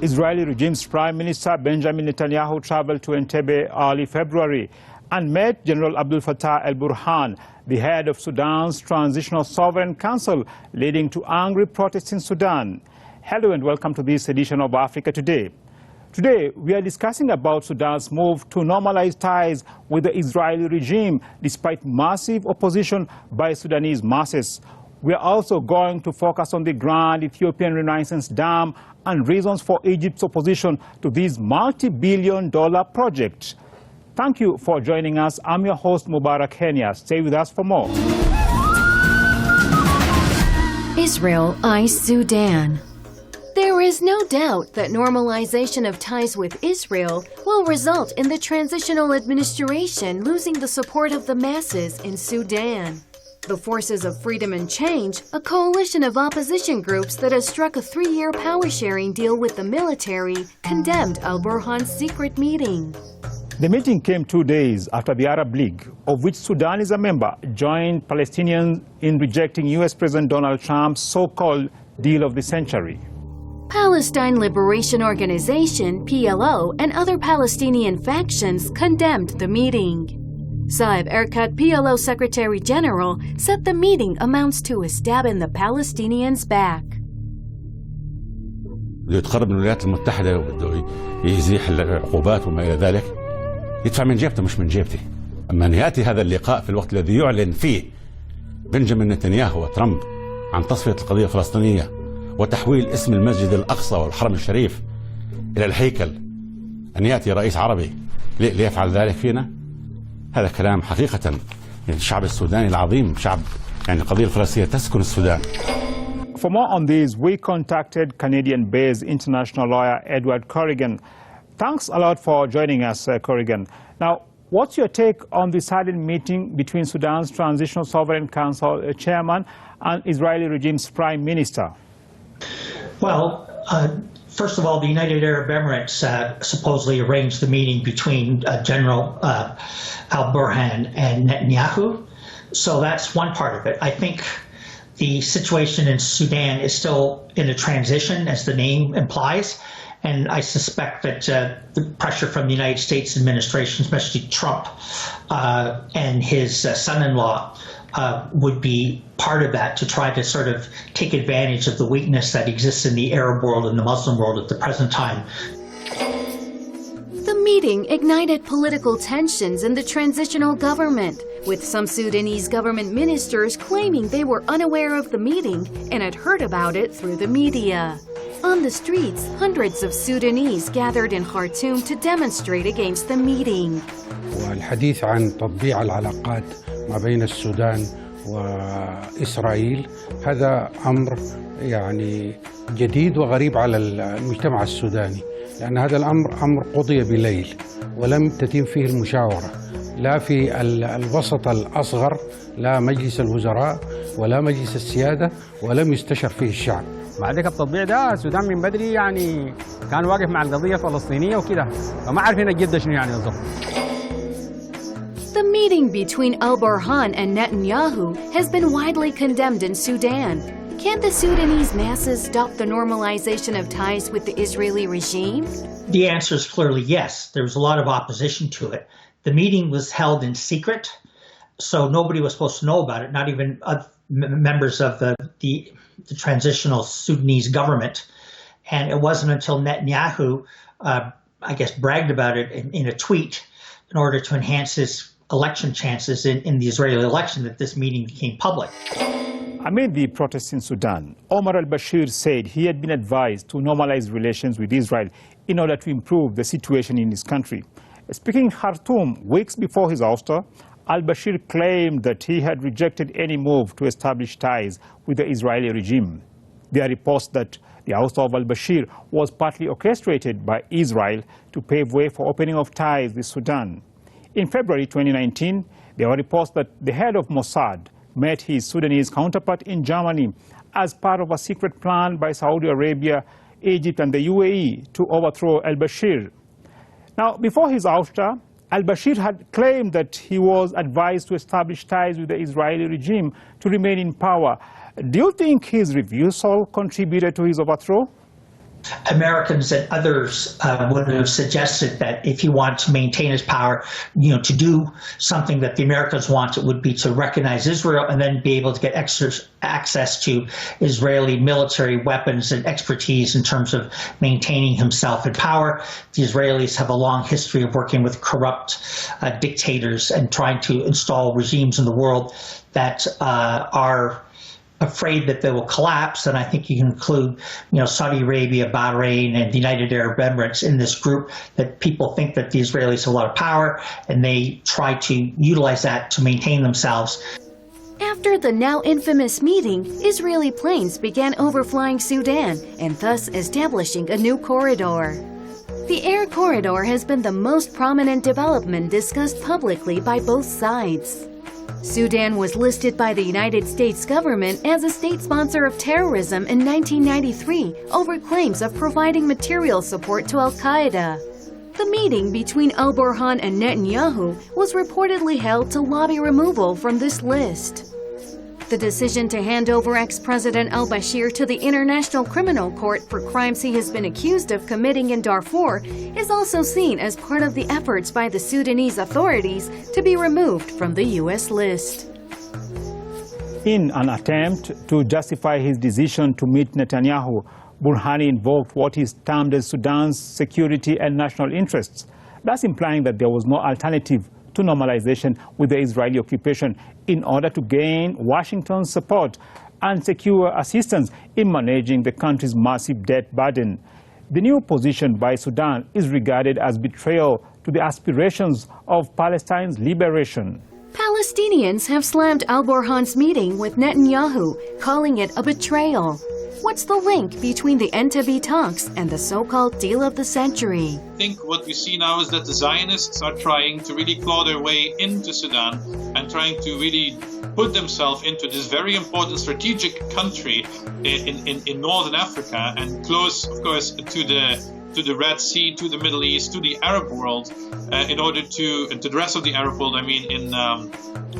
Israeli regime's Prime Minister Benjamin Netanyahu traveled to Entebbe early February and met General Abdel Fattah al-Burhan, the head of Sudan's Transitional Sovereign Council, leading to angry protests in Sudan. Hello and welcome to this edition of Africa Today. Today, we are discussing about Sudan's move to normalize ties with the Israeli regime despite massive opposition by Sudanese masses. We are also going to focus on the Grand Ethiopian Renaissance Dam and reasons for Egypt's opposition to this multi-billion-dollar project. Thank you for joining us. I'm your host, Mubarak Kenya. Stay with us for more. Israel eyes Sudan. There is no doubt that normalization of ties with Israel will result in the transitional administration losing the support of the masses in Sudan. The Forces of Freedom and Change, a coalition of opposition groups that has struck a 3-year power-sharing deal with the military, condemned al-Burhan's secret meeting. The meeting came 2 days after the Arab League, of which Sudan is a member, joined Palestinians in rejecting U.S. President Donald Trump's so-called deal of the century. Palestine Liberation Organization, PLO, and other Palestinian factions condemned the meeting. Saeb Erekat, PLO Secretary General, said the meeting amounts to a stab in the Palestinians' back. بده يتقرب من الولايات المتحدة وبده يزيح العقوبات وما إلى ذلك يدفع من جيبته مش من جيبتي. أما أن يأتي هذا اللقاء في الوقت الذي يعلن فيه بنجامين نتنياهو وترامب عن تصفية القضية الفلسطينية وتحويل اسم المسجد الأقصى والحرم الشريف إلى الهيكل، أن يأتي رئيس عربي ليفعل ذلك فينا، هذا كلام حقيقة. الشعب السوداني العظيم شعب، يعني القضية الفلسطينية تسكن السودان. For more on this, we contacted Canadian-based international lawyer Edward Corrigan. Thanks a lot for joining us, Corrigan. Now, what's your take on the sudden meeting between Sudan's Transitional Sovereign Council chairman and Israeli regime's prime minister? Well, first of all, the United Arab Emirates supposedly arranged the meeting between General al-Burhan and Netanyahu. So that's one part of it. I think the situation in Sudan is still in a transition, as the name implies. And I suspect that the pressure from the United States administration, especially Trump and his son-in-law, would be part of that to try to sort of take advantage of the weakness that exists in the Arab world and the Muslim world at the present time. The meeting ignited political tensions in the transitional government, with some Sudanese government ministers claiming they were unaware of the meeting and had heard about it through the media. On the streets, hundreds of Sudanese gathered in Khartoum to demonstrate against the meeting. والحديث عن تطبيع العلاقات ما بين السودان وإسرائيل هذا أمر يعني جديد وغريب على المجتمع السوداني، لأن هذا الأمر أمر قضي بليل ولم تتم فيه المشاورة لا في الوسط الأصغر، لا مجلس الوزراء ولا مجلس السيادة، ولم يستشر فيه الشعب. بعد ذلك التطبيع ده السودان من بدري يعني كان واقف مع القضية الفلسطينية وكده، فما عارفين الجدة شنو يعني بالضبط. The meeting between al-Burhan and Netanyahu has been widely condemned in Sudan. Can the Sudanese masses stop the normalization of ties with the Israeli regime? The answer is clearly yes. There was a lot of opposition to it. The meeting was held in secret, so nobody was supposed to know about it, not even members of the transitional Sudanese government. And it wasn't until Netanyahu, I guess, bragged about it in a tweet in order to enhance his election chances in the Israeli election that this meeting became public. Amid the protests in Sudan, Omar al-Bashir said he had been advised to normalize relations with Israel in order to improve the situation in his country. Speaking in Khartoum weeks before his ouster, al-Bashir claimed that he had rejected any move to establish ties with the Israeli regime. There are reports that the ouster of al-Bashir was partly orchestrated by Israel to pave way for opening of ties with Sudan. In February 2019, there were reports that the head of Mossad met his Sudanese counterpart in Germany as part of a secret plan by Saudi Arabia, Egypt and the UAE to overthrow al-Bashir. Now, before his ouster, al-Bashir had claimed that he was advised to establish ties with the Israeli regime to remain in power. Do you think his refusal contributed to his overthrow? Americans and others would have suggested that if you want to maintain his power, to do something that the Americans want, it would be to recognize Israel and then be able to get access to Israeli military weapons and expertise in terms of maintaining himself in power. The Israelis have a long history of working with corrupt dictators and trying to install regimes in the world that are afraid that they will collapse, and I think you can include, Saudi Arabia, Bahrain, and the United Arab Emirates in this group, that people think that the Israelis have a lot of power, and they try to utilize that to maintain themselves. After the now infamous meeting, Israeli planes began overflying Sudan and thus establishing a new corridor. The air corridor has been the most prominent development discussed publicly by both sides. Sudan was listed by the United States government as a state sponsor of terrorism in 1993 over claims of providing material support to al-Qaeda. The meeting between al-Burhan and Netanyahu was reportedly held to lobby removal from this list. The decision to hand over ex-President al-Bashir to the International Criminal Court for crimes he has been accused of committing in Darfur is also seen as part of the efforts by the Sudanese authorities to be removed from the U.S. list. In an attempt to justify his decision to meet Netanyahu, Burhan invoked what is termed as Sudan's security and national interests, thus implying that there was no alternative to normalization with the Israeli occupation in order to gain Washington's support and secure assistance in managing the country's massive debt burden. The new position by Sudan is regarded as betrayal to the aspirations of Palestine's liberation. Palestinians have slammed al-Burhan's meeting with Netanyahu, calling it a betrayal. What's the link between the Entebbe talks and the so-called deal of the century? I think what we see now is that the Zionists are trying to really claw their way into Sudan and trying to really put themselves into this very important strategic country in northern Africa and close, of course, to the Red Sea, to the Middle East, to the Arab world, in order to the rest of the Arab world, in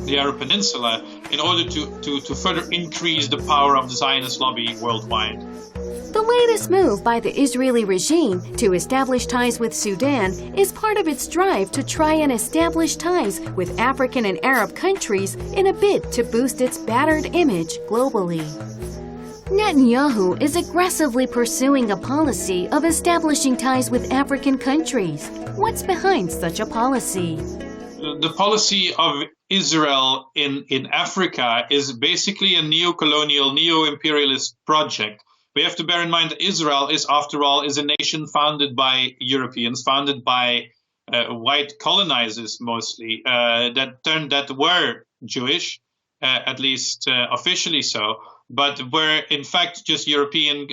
the Arab Peninsula, in order to further increase the power of the Zionist lobby worldwide. The latest move by the Israeli regime to establish ties with Sudan is part of its drive to try and establish ties with African and Arab countries in a bid to boost its battered image globally. Netanyahu is aggressively pursuing a policy of establishing ties with African countries. What's behind such a policy? The policy of Israel in Africa is basically a neo-colonial, neo-imperialist project. We have to bear in mind that Israel is, after all, is a nation founded by Europeans, founded by white colonizers mostly, that were Jewish, at least officially so, but were in fact just European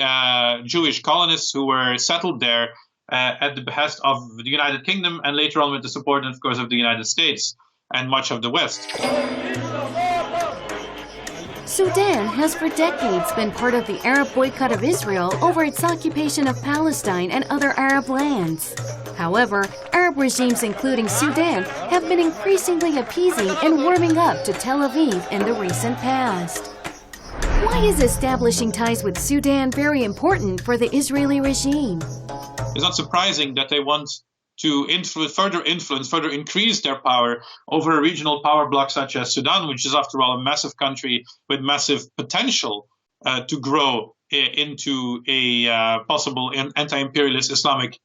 Jewish colonists who were settled there at the behest of the United Kingdom and later on with the support, of course, of the United States and much of the West. Sudan has for decades been part of the Arab boycott of Israel over its occupation of Palestine and other Arab lands. However, Arab regimes including Sudan have been increasingly appeasing and warming up to Tel Aviv in the recent past. Why is establishing ties with Sudan very important for the Israeli regime? It's not surprising that they want to further increase their power over a regional power bloc such as Sudan, which is, after all, a massive country with massive potential to grow into a possible anti-imperialist Islamic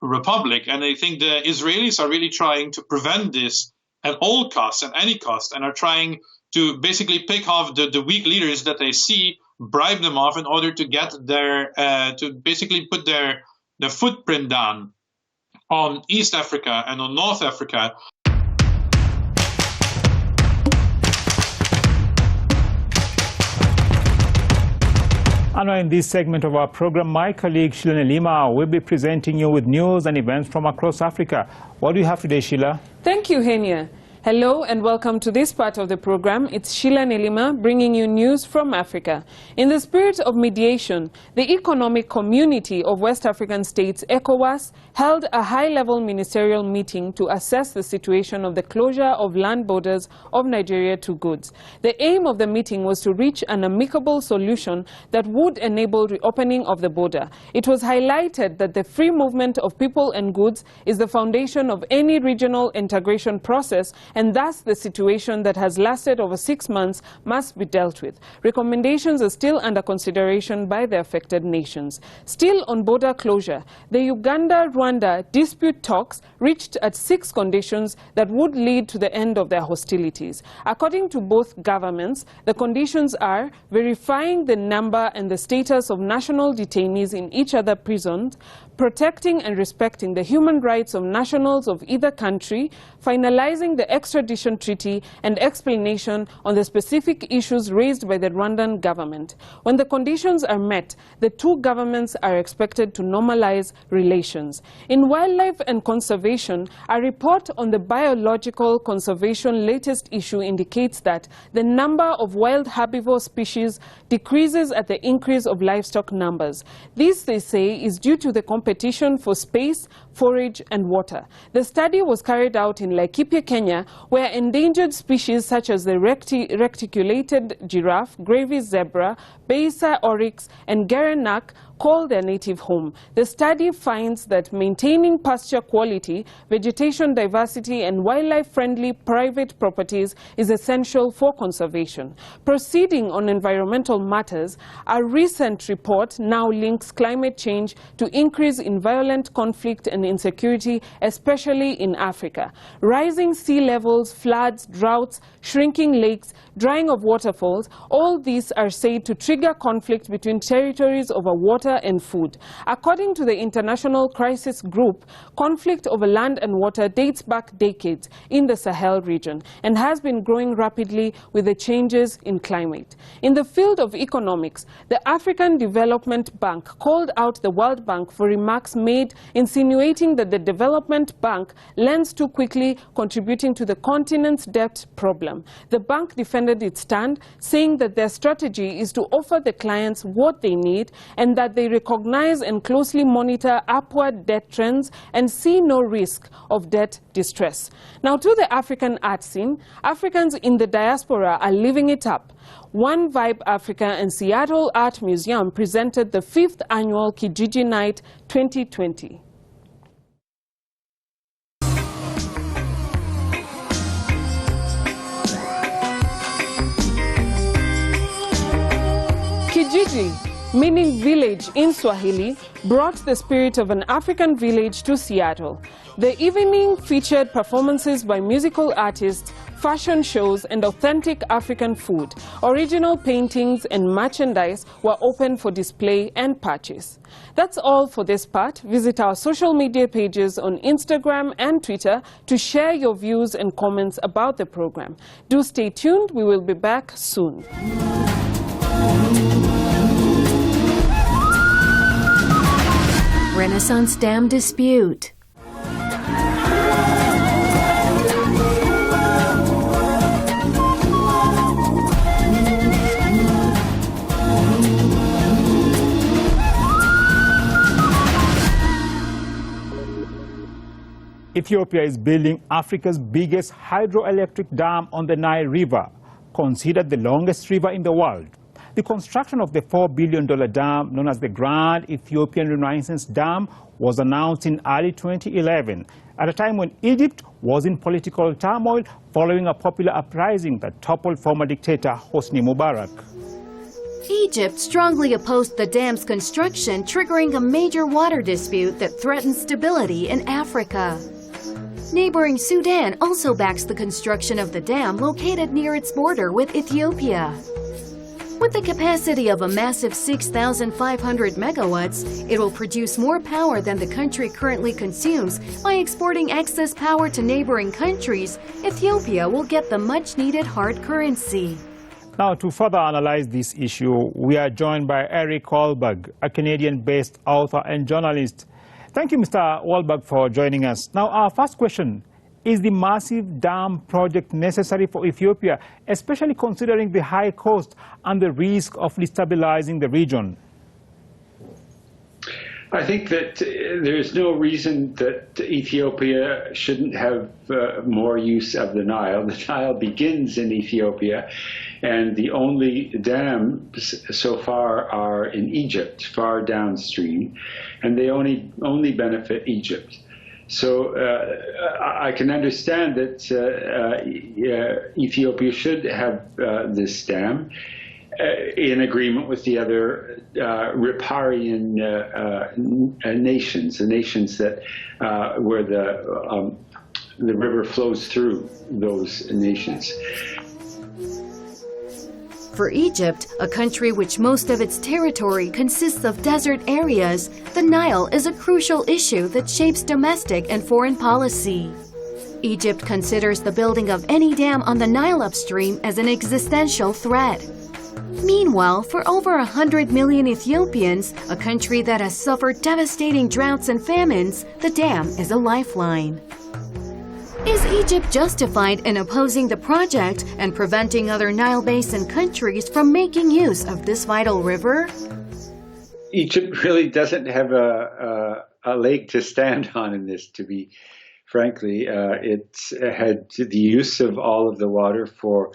republic. And I think the Israelis are really trying to prevent this at all costs, at any cost, and are trying to basically pick off the weak leaders that they see, bribe them off in order to get to basically put their footprint down on East Africa and on North Africa. And in this segment of our program, my colleague Sheila Lima will be presenting you with news and events from across Africa. What do you have today, Sheila? Thank you, Henia. Hello and welcome to this part of the program. It's Sheila Nelima bringing you news from Africa. In the spirit of mediation, the Economic Community of West African States, ECOWAS, held a high-level ministerial meeting to assess the situation of the closure of land borders of Nigeria to goods. The aim of the meeting was to reach an amicable solution that would enable reopening of the border. It was highlighted that the free movement of people and goods is the foundation of any regional integration process, and thus the situation that has lasted over 6 months must be dealt with. Recommendations are still under consideration by the affected nations. Still on border closure, the Uganda-Rwanda dispute talks reached at 6 conditions that would lead to the end of their hostilities. According to both governments, the conditions are verifying the number and the status of national detainees in each other prisons, protecting and respecting the human rights of nationals of either country, finalizing the extradition treaty, and explanation on the specific issues raised by the Rwandan government. When the conditions are met, the two governments are expected to normalize relations. In wildlife and conservation, a report on the biological conservation latest issue indicates that the number of wild herbivore species decreases at the increase of livestock numbers. This, they say, is due to the competition for space, forage and water. The study was carried out in Laikipia, Kenya, where endangered species such as the reticulated giraffe, gravy zebra, Beisa oryx and gerenak call their native home. The study finds that maintaining pasture quality, vegetation diversity and wildlife-friendly private properties is essential for conservation. Proceeding on environmental matters, a recent report now links climate change to increase in violent conflict and insecurity, especially in Africa. Rising sea levels, floods, droughts, shrinking lakes, drying of waterfalls, all these are said to trigger conflict between territories over water and food. According to the International Crisis Group, conflict over land and water dates back decades in the Sahel region and has been growing rapidly with the changes in climate. In the field of economics, the African Development Bank called out the World Bank for remarks made insinuating that the Development Bank lends too quickly, contributing to the continent's debt problem. The bank defended its stand, saying that their strategy is to offer the clients what they need and that they recognize and closely monitor upward debt trends and see no risk of debt distress. Now to the African art scene, Africans in the diaspora are living it up. One Vibe Africa and Seattle Art Museum presented the 5th annual Kijiji Night 2020. Kijiji, meaning village in Swahili, brought the spirit of an African village to Seattle. The evening featured performances by musical artists, fashion shows and authentic African food. Original paintings and merchandise were open for display and purchase. That's all for this part. Visit our social media pages on Instagram and Twitter to share your views and comments about the program. Do stay tuned. We will be back soon. Renaissance Dam dispute. Ethiopia is building Africa's biggest hydroelectric dam on the Nile River, considered the longest river in the world. The construction of the $4 billion dam, known as the Grand Ethiopian Renaissance Dam, was announced in early 2011, at a time when Egypt was in political turmoil following a popular uprising that toppled former dictator Hosni Mubarak. Egypt strongly opposed the dam's construction, triggering a major water dispute that threatens stability in Africa. Neighboring Sudan also backs the construction of the dam located near its border with Ethiopia. With the capacity of a massive 6,500 megawatts, it will produce more power than the country currently consumes. By exporting excess power to neighboring countries, Ethiopia will get the much-needed hard currency. Now, to further analyze this issue, we are joined by Eric Wahlberg, a Canadian-based author and journalist. Thank you, Mr. Wahlberg, for joining us. Now, our first question, Is the massive dam project necessary for Ethiopia, especially considering the high cost and the risk of destabilizing the region? I think that there's no reason that Ethiopia shouldn't have more use of the Nile. The Nile begins in Ethiopia, and the only dams so far are in Egypt, far downstream, and they only benefit Egypt. So I can understand that Ethiopia should have this dam in agreement with the other riparian nations, the nations that where the river flows through those nations. For Egypt, a country which most of its territory consists of desert areas, the Nile is a crucial issue that shapes domestic and foreign policy. Egypt considers the building of any dam on the Nile upstream as an existential threat. Meanwhile, for over 100 million Ethiopians, a country that has suffered devastating droughts and famines, the dam is a lifeline. Is Egypt justified in opposing the project and preventing other Nile Basin countries from making use of this vital river? Egypt really doesn't have a leg to stand on in this, to be frankly. It's had the use of all of the water for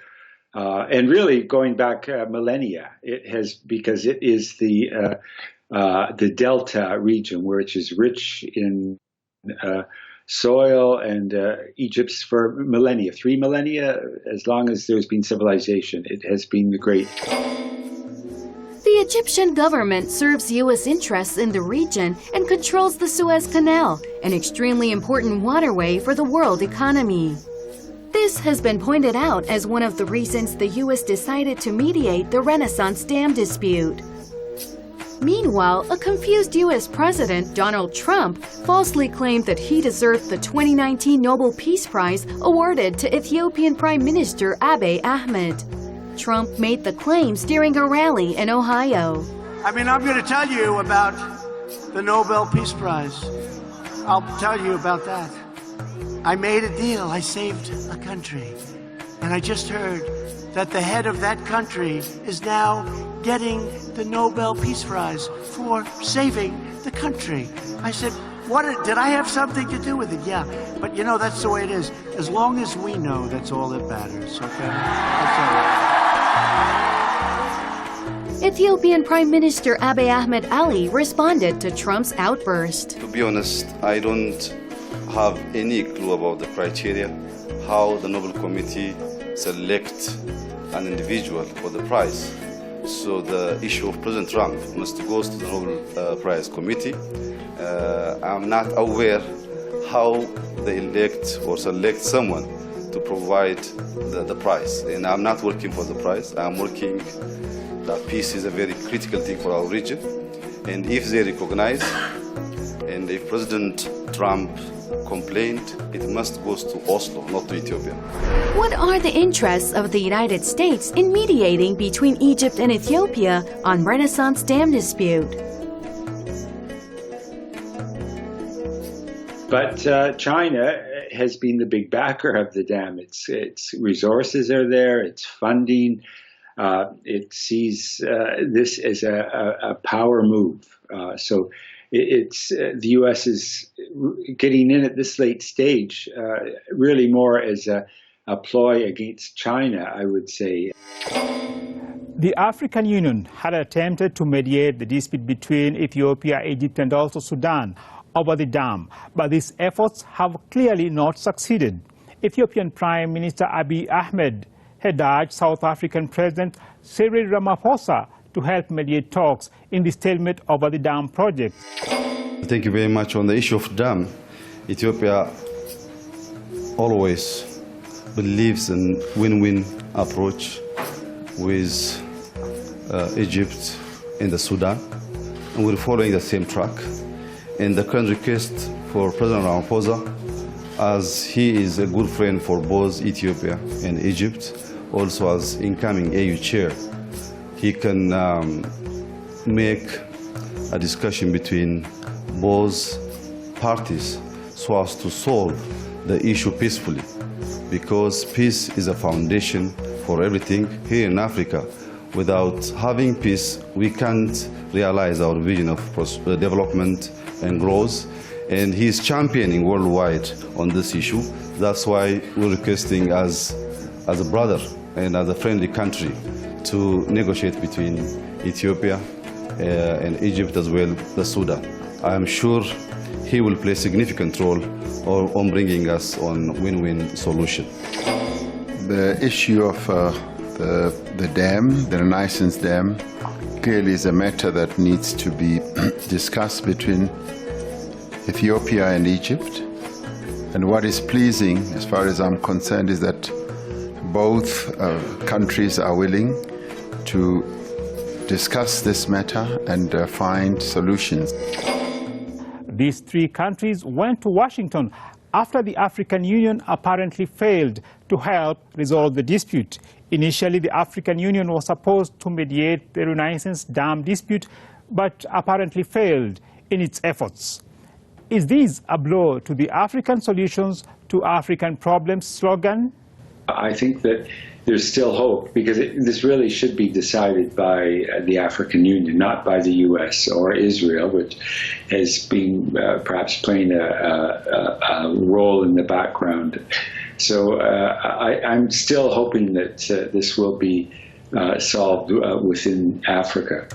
and really going back millennia. It has, because it is the delta region, which is rich in soil, and Egypt's for millennia, 3 millennia, as long as there's been civilization, it has been the great. The Egyptian government serves U.S. interests in the region and controls the Suez Canal, an extremely important waterway for the world economy. This has been pointed out as one of the reasons the U.S. decided to mediate the Renaissance Dam dispute. Meanwhile, a confused U.S. President, Donald Trump, falsely claimed that he deserved the 2019 Nobel Peace Prize awarded to Ethiopian Prime Minister Abiy Ahmed. Trump made the claims during a rally in Ohio. I'm going to tell you about the Nobel Peace Prize. I'll tell you about that. I made a deal. I saved a country. And I just heard that the head of that country is now getting the Nobel Peace Prize for saving the country. I said, did I have something to do with it? Yeah, but that's the way it is. As long as we know, that's all that matters, okay? That's all. Ethiopian Prime Minister Abiy Ahmed Ali responded to Trump's outburst. To be honest, I don't have any clue about the criteria, how the Nobel Committee select an individual for the prize. So the issue of President Trump must go to the Nobel Prize Committee. I'm not aware how they elect or select someone to provide the prize. And I'm not working for the prize. I'm working that peace is a very critical thing for our region. And if they recognize, and if President Trump complained, it must go to Oslo, not to Ethiopia. What are the interests of the United States in mediating between Egypt and Ethiopia on Renaissance Dam dispute? But China has been the big backer of the dam. Its resources are there, its funding. It sees this as a power move. So it's the U.S. is getting in at this late stage, really more as a ploy against China, I would say. The African Union had attempted to mediate the dispute between Ethiopia, Egypt, and also Sudan over the dam, but these efforts have clearly not succeeded. Ethiopian Prime Minister Abiy Ahmed had urged South African President Cyril Ramaphosa to help mediate talks in the stalemate over the dam project. Thank you very much. On the issue of dam, Ethiopia always believes in win-win approach with Egypt and the Sudan, and we're following the same track. And the current request for President Ramaphosa, as he is a good friend for both Ethiopia and Egypt, also as incoming AU chair, he can make a discussion between both parties so as to solve the issue peacefully, because peace is a foundation for everything here in Africa. Without having peace, we can't realize our vision of development and growth. And he is championing worldwide on this issue. That's why we're requesting as a brother and as a friendly country to negotiate between Ethiopia and Egypt as well, the Sudan. I am sure he will play a significant role on bringing us on win-win solution. The issue of the dam, the Renaissance Dam, clearly is a matter that needs to be discussed between Ethiopia and Egypt. And what is pleasing, as far as I'm concerned, is that both countries are willing to discuss this matter and find solutions. These three countries went to Washington after the African Union apparently failed to help resolve the dispute. Initially, the African Union was supposed to mediate the Renaissance Dam dispute, but apparently failed in its efforts. Is this a blow to the African solutions to African problems slogan? I think that there's still hope, because this really should be decided by the African Union, not by the U.S. or Israel, which has been perhaps playing a role in the background. So I'm still hoping that this will be solved within Africa.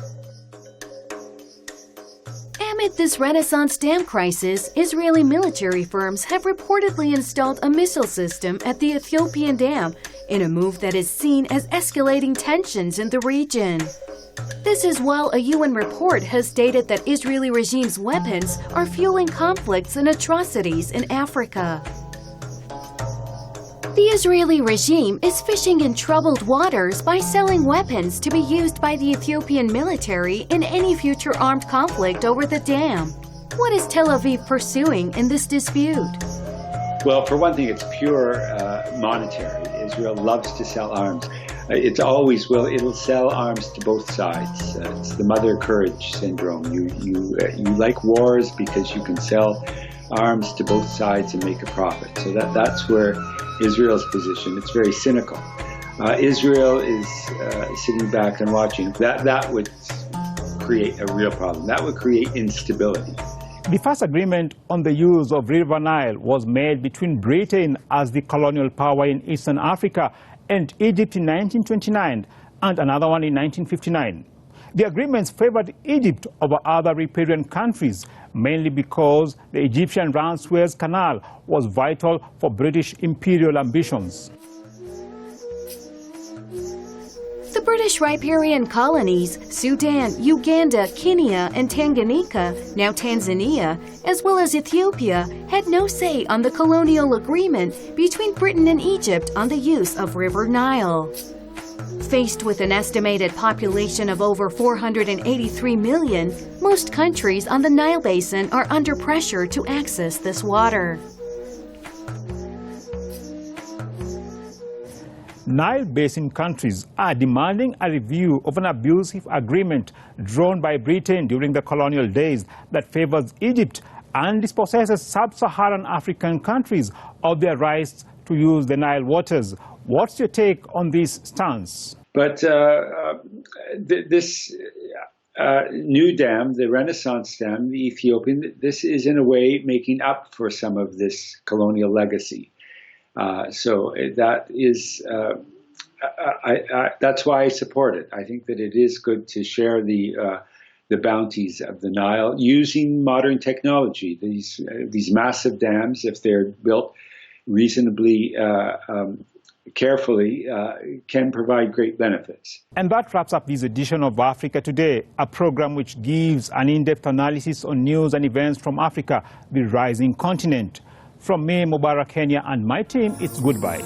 Amid this Renaissance Dam crisis, Israeli military firms have reportedly installed a missile system at the Ethiopian Dam in a move that is seen as escalating tensions in the region. This is while a UN report has stated that Israeli regime's weapons are fueling conflicts and atrocities in Africa. The Israeli regime is fishing in troubled waters by selling weapons to be used by the Ethiopian military in any future armed conflict over the dam. What is Tel Aviv pursuing in this dispute? Well, for one thing, it's pure monetary. Israel loves to sell arms. It always will. It'll sell arms to both sides. It's the mother courage syndrome. You like wars because you can sell arms to both sides and make a profit. So that's where Israel's position. It's very cynical. Israel is sitting back and watching. That would create a real problem. That would create instability. The first agreement on the use of River Nile was made between Britain as the colonial power in Eastern Africa and Egypt in 1929, and another one in 1959. The agreements favored Egypt over other riparian countries, mainly because the Egyptian-run Suez Canal was vital for British imperial ambitions. The British riparian colonies, Sudan, Uganda, Kenya, and Tanganyika, now Tanzania, as well as Ethiopia, had no say on the colonial agreement between Britain and Egypt on the use of River Nile. Faced with an estimated population of over 483 million, most countries on the Nile Basin are under pressure to access this water. Nile Basin countries are demanding a review of an abusive agreement drawn by Britain during the colonial days that favors Egypt and dispossesses sub-Saharan African countries of their rights to use the Nile waters. What's your take on this stance? But this new dam, the Renaissance Dam, the Ethiopian, this is in a way making up for some of this colonial legacy. So that is, that's why I support it. I think that it is good to share the bounties of the Nile using modern technology. These massive dams, if they're built reasonably carefully, can provide great benefits. And that wraps up this edition of Africa Today, a program which gives an in-depth analysis on news and events from Africa, the rising continent. From me, Mubarak Kenya, and my team, it's goodbye.